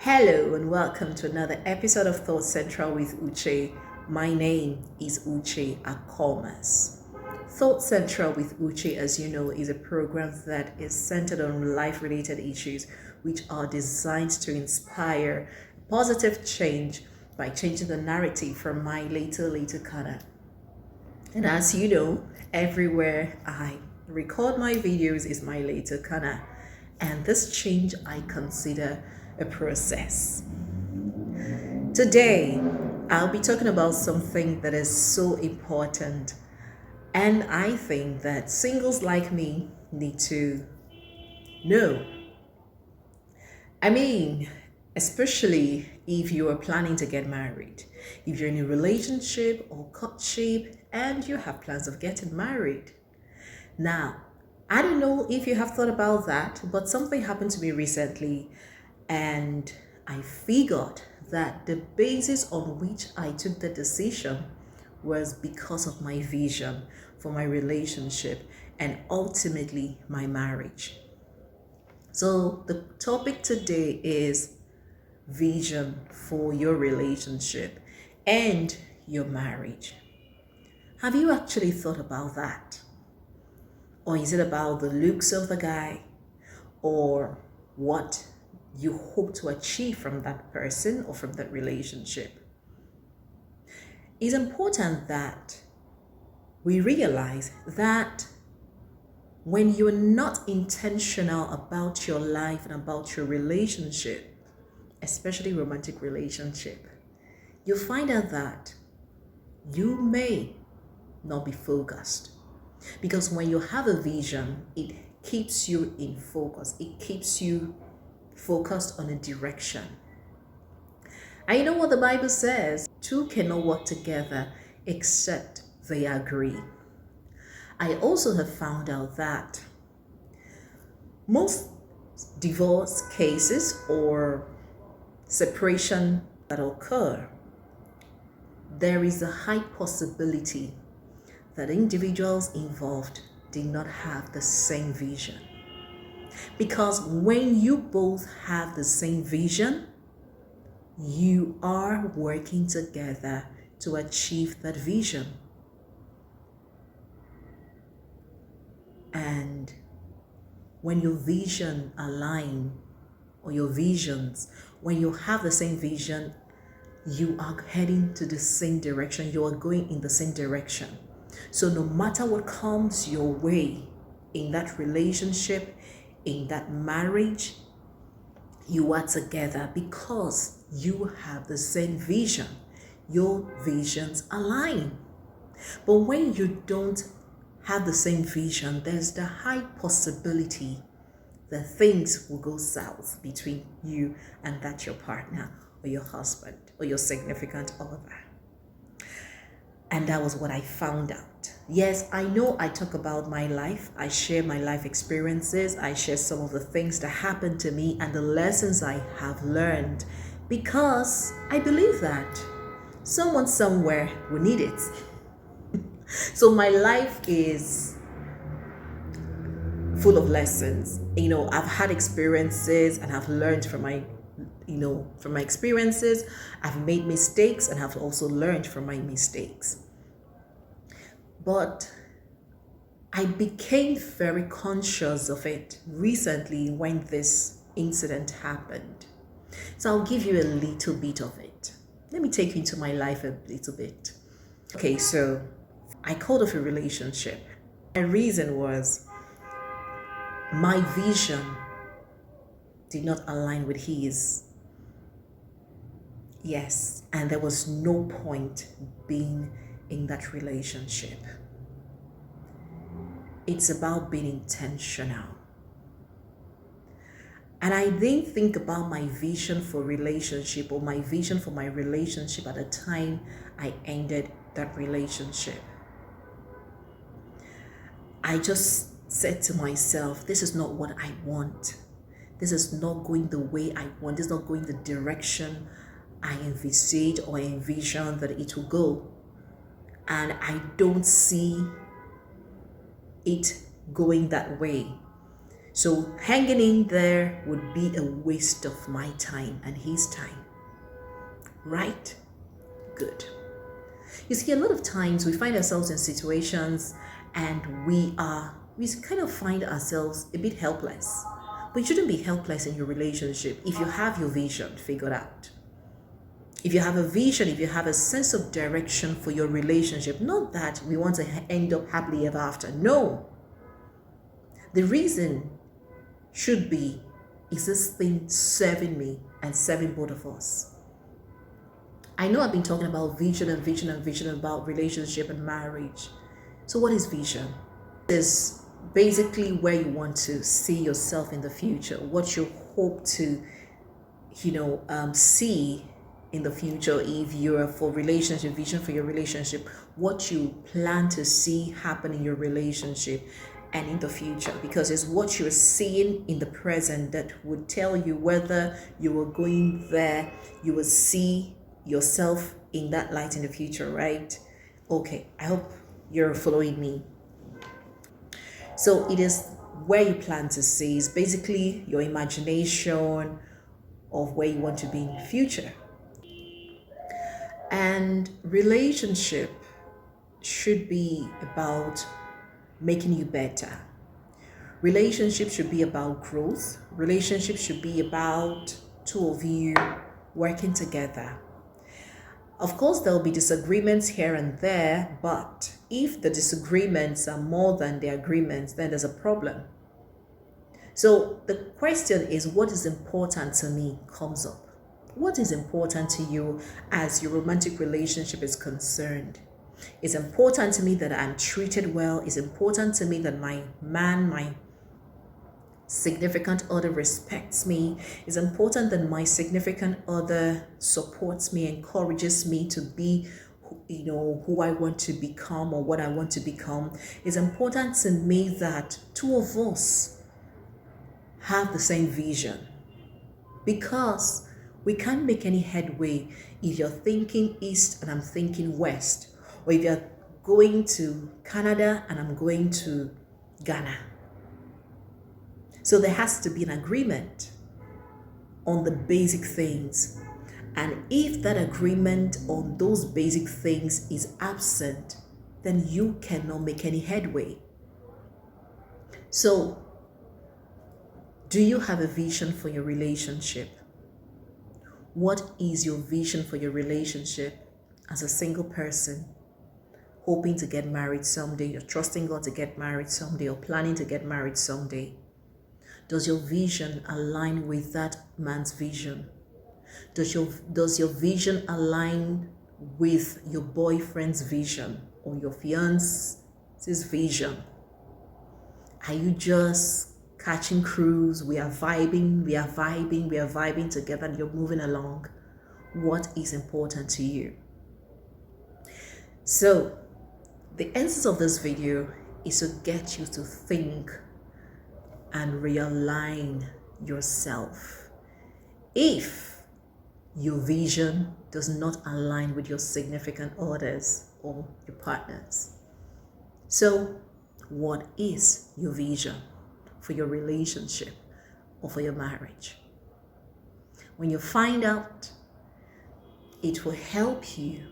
Hello and welcome to another episode of Thought Central with Uche. My name is Uche Akomas. Thought Central with Uche, as you know, is a program that is centered on life-related issues which are designed to inspire positive change by changing the narrative from my later Kana. And as you know, everywhere I record my videos is my later Kana. And this change I consider a process. Today, I'll be talking about something that is so important, and I think that singles like me need to know. I mean, especially if you are planning to get married, if you're in a relationship or courtship and you have plans of getting married. Now, I don't know if you have thought about that, but something happened to me recently, and I figured that the basis on which I took the decision was because of my vision for my relationship and ultimately my marriage. So, the topic today is vision for your relationship and your marriage. Have you actually thought about that? Or is it about the looks of the guy or what you hope to achieve from that person or from that relationship? It's important that we realize that when you're not intentional about your life and about your relationship, especially romantic relationship, you'll find out that you may not be focused. Because when you have a vision, it keeps you in focus. It keeps you focused on a direction. And you know what the Bible says? Two cannot work together except they agree. I also have found out that most divorce cases or separation that occur, there is a high possibility that individuals involved did not have the same vision. Because when you both have the same vision, you are working together to achieve that vision. And when your vision align, or your visions, when you have the same vision, you are heading to the same direction. You are going in the same direction. So no matter what comes your way in that relationship, in that marriage, you are together because you have the same vision. Your visions align. But when you don't have the same vision, there's the high possibility that things will go south between you and that your partner or your husband or your significant other. And that was what I found out. Yes, I know I talk about my life. I share my life experiences. I share some of the things that happened to me and the lessons I have learned because I believe that someone somewhere will need it. So my life is full of lessons. I've had experiences and I've learned from my experiences. I've made mistakes and have also learned from my mistakes. But I became very conscious of it recently when this incident happened. So I'll give you a little bit of it. Let me take you into my life a little bit. Okay, so I called off a relationship. My reason was my vision did not align with his. Yes, and there was no point being in that relationship. It's about being intentional. And I didn't think about my vision for relationship or my vision for my relationship at the time I ended that relationship. I just said to myself, this is not what I want. This is not going the way I want. This is not going the direction I envisage or envision that it will go. And I don't see it going that way. So hanging in there would be a waste of my time and his time. Right? Good. You see, a lot of times we find ourselves in situations and we kind of find ourselves a bit helpless. But you shouldn't be helpless in your relationship if you have your vision figured out. If you have a vision, if you have a sense of direction for your relationship, not that we want to end up happily ever after. No. The reason should be, is this thing serving me and serving both of us? I know I've been talking about vision and vision and vision about relationship and marriage. So what is vision? It's basically where you want to see yourself in the future, what you hope to, see in the future. If you're for relationship, vision for your relationship, what you plan to see happen in your relationship and in the future, because it's what you're seeing in the present that would tell you whether you are going there, you will see yourself in that light in the future, right? Okay, I hope you're following me. So it is where you plan to see, is basically your imagination of where you want to be in the future. And relationship should be about making you better. Relationship should be about growth. Relationship should be about two of you working together. Of course, there will be disagreements here and there, but if the disagreements are more than the agreements, then there's a problem. So the question is, what is important to me comes up. What is important to you as your romantic relationship is concerned? It's important to me that I'm treated well. It's important to me that my man, my significant other respects me. It's important that my significant other supports me, encourages me to be, who I want to become or what I want to become. It's important to me that two of us have the same vision, because we can't make any headway if you're thinking east and I'm thinking west, or if you're going to Canada and I'm going to Ghana. So there has to be an agreement on the basic things. And if that agreement on those basic things is absent, then you cannot make any headway. So, do you have a vision for your relationship? What is your vision for your relationship as a single person, hoping to get married someday? You're trusting God to get married someday, or planning to get married someday. Does your vision align with that man's vision? Does your vision align with your boyfriend's vision or your fiance's vision? Are you just catching cruise? We are vibing together and you're moving along. What is important to you? So, the essence of this video is to get you to think and realign yourself. If your vision does not align with your significant others or your partners. So, what is your vision for your relationship or for your marriage? When you find out, it will help you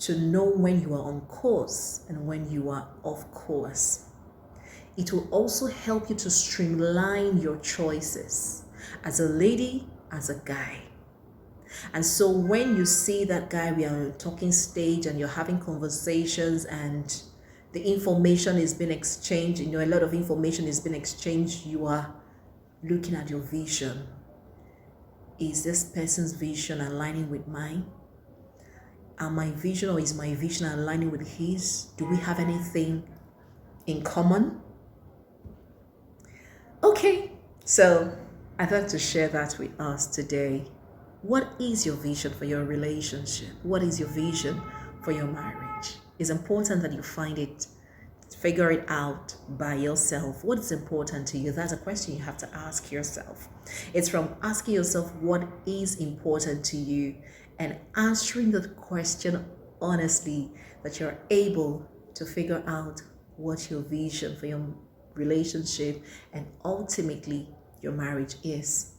to know when you are on course and when you are off course. It will also help you to streamline your choices as a lady, as a guy. And so when you see that guy, we are on a talking stage and you're having conversations and the information is being exchanged, a lot of information is being exchanged, you are looking at your vision. Is this person's vision aligning with mine? Are my vision or is my vision aligning with his? Do we have anything in common? Okay, so I'd like to share that with us today. What is your vision for your relationship? What is your vision for your marriage? It's important that you find it, figure it out by yourself. What is important to you? That's a question you have to ask yourself. It's from asking yourself what is important to you and answering the question honestly that you're able to figure out what your vision for your relationship, and ultimately your marriage is.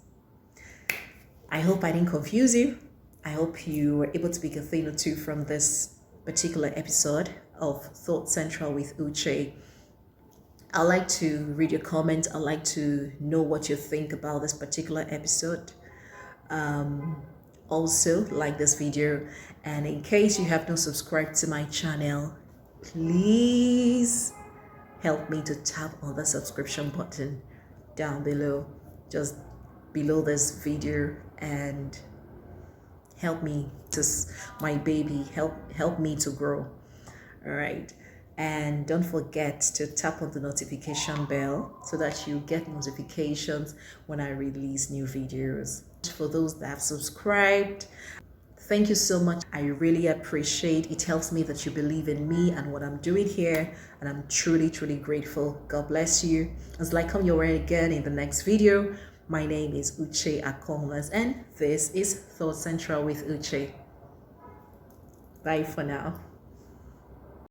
I hope I didn't confuse you. I hope you were able to pick a thing or two from this particular episode of Thought Central with Uche. I'd like to read your comments. I'd like to know what you think about this particular episode. Also, like this video, and in case you have not subscribed to my channel, please help me to tap on the subscription button down below, just below this video, and help me to my baby, help me to grow. All right, and don't forget to tap on the notification bell so that you get notifications when I release new videos. For those that have subscribed, thank you so much. I really appreciate it. Helps me that you believe in me and what I'm doing here, and I'm truly grateful. God bless you. Until I come your way again in the next video, my name is Uche Akomlas, and this is Thought Central with Uche. Bye for now.